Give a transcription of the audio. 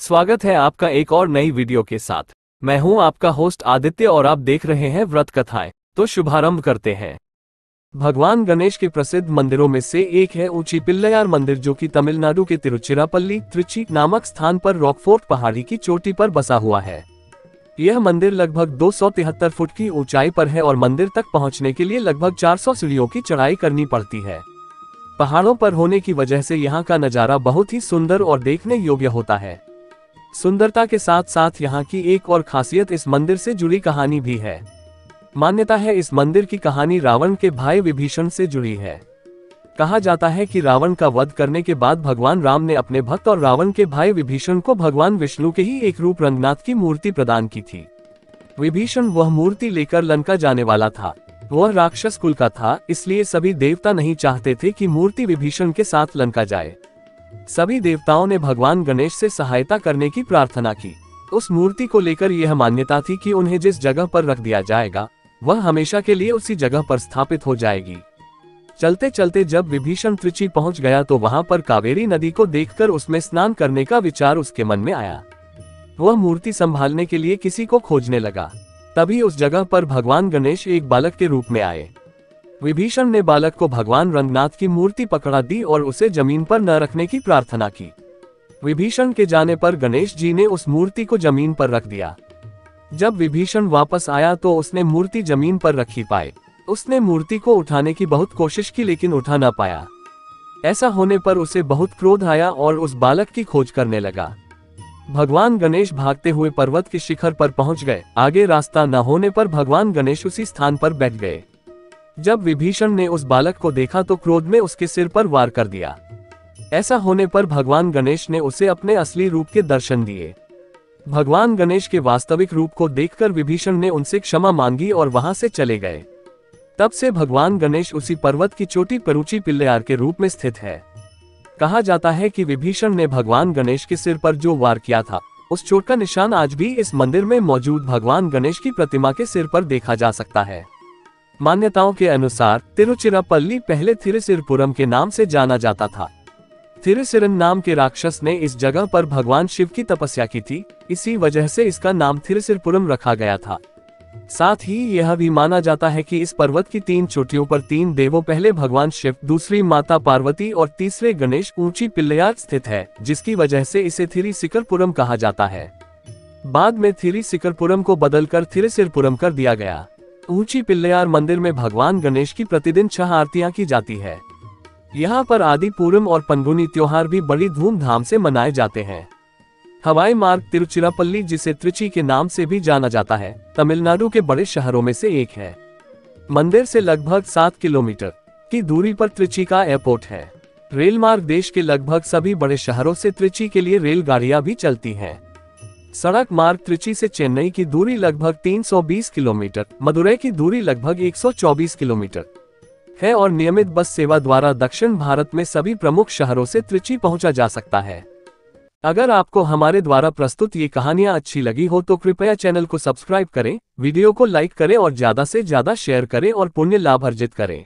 स्वागत है आपका एक और नई वीडियो के साथ। मैं हूं आपका होस्ट आदित्य और आप देख रहे हैं व्रत कथाएं। तो शुभारंभ करते हैं। भगवान गणेश के प्रसिद्ध मंदिरों में से एक है ऊंची पिल्लैयार मंदिर, जो कि तमिलनाडु के तिरुचिरापल्ली त्रिची नामक स्थान पर रॉकफोर्ट पहाड़ी की चोटी पर बसा हुआ है। यह मंदिर लगभग 273 फुट की ऊंचाई पर है और मंदिर तक पहुंचने के लिए लगभग 400 सीढ़ियों की चढ़ाई करनी पड़ती है। पहाड़ों पर होने की वजह से यहाँ का नजारा बहुत ही सुंदर और देखने योग्य होता है। सुंदरता के साथ साथ यहाँ की एक और खासियत इस मंदिर से जुड़ी कहानी भी है। मान्यता है इस मंदिर की कहानी रावण के भाई विभीषण से जुड़ी है। कहा जाता है कि रावण का वध करने के बाद भगवान राम ने अपने भक्त और रावण के भाई विभीषण को भगवान विष्णु के ही एक रूप रंगनाथ की मूर्ति प्रदान की थी। विभीषण वह मूर्ति लेकर लंका जाने वाला था। वह राक्षस कुल का था, इसलिए सभी देवता नहीं चाहते थे कि मूर्ति विभीषण के साथ लंका जाए। सभी देवताओं ने भगवान गणेश से सहायता करने की प्रार्थना की। उस मूर्ति को लेकर यह मान्यता थी कि उन्हें जिस जगह पर रख दिया जाएगा वह हमेशा के लिए उसी जगह पर स्थापित हो जाएगी। चलते चलते जब विभीषण त्रिची पहुंच गया तो वहां पर कावेरी नदी को देखकर उसमें स्नान करने का विचार उसके मन में आया। वह मूर्ति संभालने के लिए किसी को खोजने लगा। तभी उस जगह पर भगवान गणेश एक बालक के रूप में आए। विभीषण ने बालक को भगवान रंगनाथ की मूर्ति पकड़ा दी और उसे जमीन पर न रखने की प्रार्थना की। विभीषण के जाने पर गणेश जी ने उस मूर्ति को जमीन पर रख दिया। जब विभीषण वापस आया तो उसने मूर्ति जमीन पर रखी पाए। उसने मूर्ति को उठाने की बहुत कोशिश की लेकिन उठा न पाया। ऐसा होने पर उसे बहुत क्रोध आया और उस बालक की खोज करने लगा। भगवान गणेश भागते हुए पर्वत के शिखर पर पहुंच गए। आगे रास्ता न होने पर भगवान गणेश उसी स्थान पर बैठ गए। जब विभीषण ने उस बालक को देखा तो क्रोध में उसके सिर पर वार कर दिया। ऐसा होने पर भगवान गणेश ने उसे अपने असली रूप के दर्शन दिए। भगवान गणेश के वास्तविक रूप को देखकर विभीषण ने उनसे क्षमा मांगी और वहां से चले गए। तब से भगवान गणेश उसी पर्वत की चोटी पर ऊंची पिल्लैयार के रूप में स्थित है। कहा जाता है कि विभीषण ने भगवान गणेश के सिर पर जो वार किया था उस चोट का निशान आज भी इस मंदिर में मौजूद भगवान गणेश की प्रतिमा के सिर पर देखा जा सकता है। मान्यताओं के अनुसार तिरुचिरापल्ली पहले थिरुसिरपुरम के नाम से जाना जाता था। थिरुसिरन नाम के राक्षस ने इस जगह पर भगवान शिव की तपस्या की थी, इसी वजह से इसका नाम थिरुसिरपुरम रखा गया था। साथ ही यह भी माना जाता है कि इस पर्वत की 3 चोटियों पर 3 देवों, पहले भगवान शिव, दूसरी माता पार्वती और तीसरे गणेश ऊंची पिल्लैयार स्थित है, जिसकी वजह से इसे थिरुसिकरपुरम कहा जाता है। बाद में थिरुसिकरपुरम को बदलकर थिरुसिरपुरम कर दिया गया। ऊंची पिल्लैयार मंदिर में भगवान गणेश की प्रतिदिन 6 आरतियां की जाती है। यहाँ पर आदि पूरम और पंगुनी त्योहार भी बड़ी धूमधाम से मनाए जाते हैं। हवाई मार्ग तिरुचिरापल्ली, जिसे त्रिची के नाम से भी जाना जाता है, तमिलनाडु के बड़े शहरों में से एक है। मंदिर से लगभग 7 किलोमीटर की दूरी पर त्रिची का एयरपोर्ट है। रेल मार्ग देश के लगभग सभी बड़े शहरों से त्रिची के लिए रेलगाड़ियां भी चलती हैं। सड़क मार्ग त्रिची से चेन्नई की दूरी लगभग 320 किलोमीटर, मदुरई की दूरी लगभग 124 किलोमीटर है और नियमित बस सेवा द्वारा दक्षिण भारत में सभी प्रमुख शहरों से त्रिची पहुंचा जा सकता है। अगर आपको हमारे द्वारा प्रस्तुत ये कहानियां अच्छी लगी हो तो कृपया चैनल को सब्सक्राइब करें, वीडियो को लाइक करें और ज्यादा से ज्यादा शेयर करें और पुण्य लाभ अर्जित करें।